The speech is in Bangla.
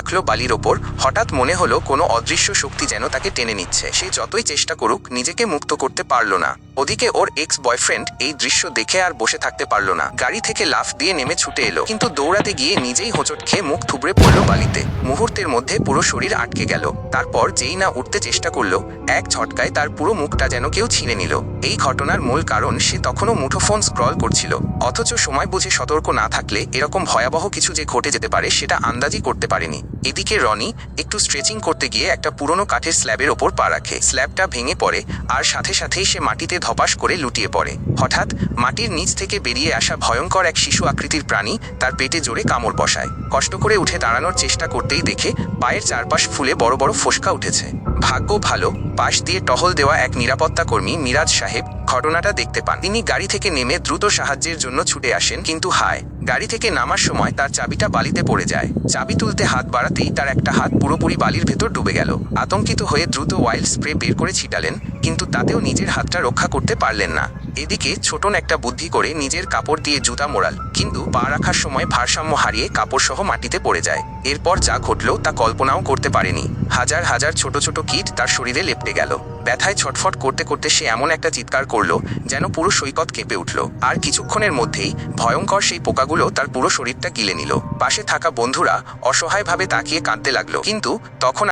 রাখলো বালির ওপর। হঠাৎ মনে হলো কোনো অদৃশ্য শক্তি যেন তাকে টেনে নিচ্ছে। সে যতই চেষ্টা করুক নিজেকে মুক্ত করতে পারল না। ওদিকে ওর এক্স বয়ফ্রেন্ড এই দৃশ্য দেখে আর বসে থাকতে পারল না। গাড়ি থেকে লাফ দিয়ে নেমে ছুটে এলো, কিন্তু দৌড়াতে গিয়ে নিজেই হোঁচট খেয়ে মুখ থুবড়ে পড়ল বালিতে। মুহূর্তের মধ্যে পুরো শরীর আটকে গেল। তারপর যেই না উঠতে চেষ্টা করলো, এক ঝটকায় তার পুরো মুখটা যেন কেউ ছিঁড়ে নিল। এই ঘটনার মূল কারণ সে তখনও মুঠোফোন স্ক্রল করছিল। অথচ সময় বুঝে সতর্ক না থাকলে এরকম ভয়াবহ কিছু যে ঘটে যেতে পারে সেটা আন্দাজই করতে পারেনি। এদিকে রনি একটু স্ট্রেচিং করতে গিয়ে একটা পুরনো কাঠের স্ল্যাবের ওপর পা রাখে। স্ল্যাবটা ভেঙে পড়ে আর সাথে সাথেই সে মাটিতে ধপাস করে লুটিয়ে পড়ে। হঠাৎ মাটির নিচ থেকে বেরিয়ে আসা ভয়ঙ্কর এক শিশু আকৃতির প্রাণী তার পেটে জোরে কামড় বসায়। কষ্ট করে উঠে দাঁড়ানোর চেষ্টা করতেই দেখে পায়ের চারপাশ ফুলে বড় বড় ফোসকা উঠেছে। ভাগ্য ভালো, পাশ দিয়ে টহল দেওয়া এক নিরাপত্তা কর্মী মিরাজ সাহেব ঘটনাটা দেখতে পান। তিনি গাড়ি থেকে নেমে দ্রুত সাহায্যের জন্য ছুটে আসেন, কিন্তু হায়, গাড়ি থেকে নামার সময় তার চাবিটা বালিতে পড়ে যায়। চাবি তুলতে হাত বাড়াতেই তার একটা হাত পুরোপুরি বালির ভেতর ডুবে গেল। আতঙ্কিত হয়ে দ্রুত অয়েল স্প্রে বের করে ছিটালেন, কিন্তু তাতেও নিজের হাতটা রক্ষা করতে পারলেন না। এদিকে ছোটন একটা বুদ্ধি করে নিজের কাপড় দিয়ে জুতা মোড়াল, কিন্তু পা রাখার সময় ভারসাম্য হারিয়ে কাপড় সহ মাটিতে পড়ে যায়। এরপর যা ঘটল তা কল্পনাও করতে পারেনি। হাজার হাজার ছোট ছোট কীট তার শরীরে লেপ্টে গেল। ব্যথায় ছটফট করতে করতে সে এমন একটা চিৎকার করলো যেন পুরো সৈকত কেঁপে উঠল। আর কিছুক্ষণের মধ্যেই ভয়ঙ্কর সেই পোকাগুলো তার পুরো শরীরটা গিলে নিল। পাশে থাকা বন্ধুরা অসহায়ভাবে তাকিয়ে কাঁদতে লাগলো, কিন্তু তখন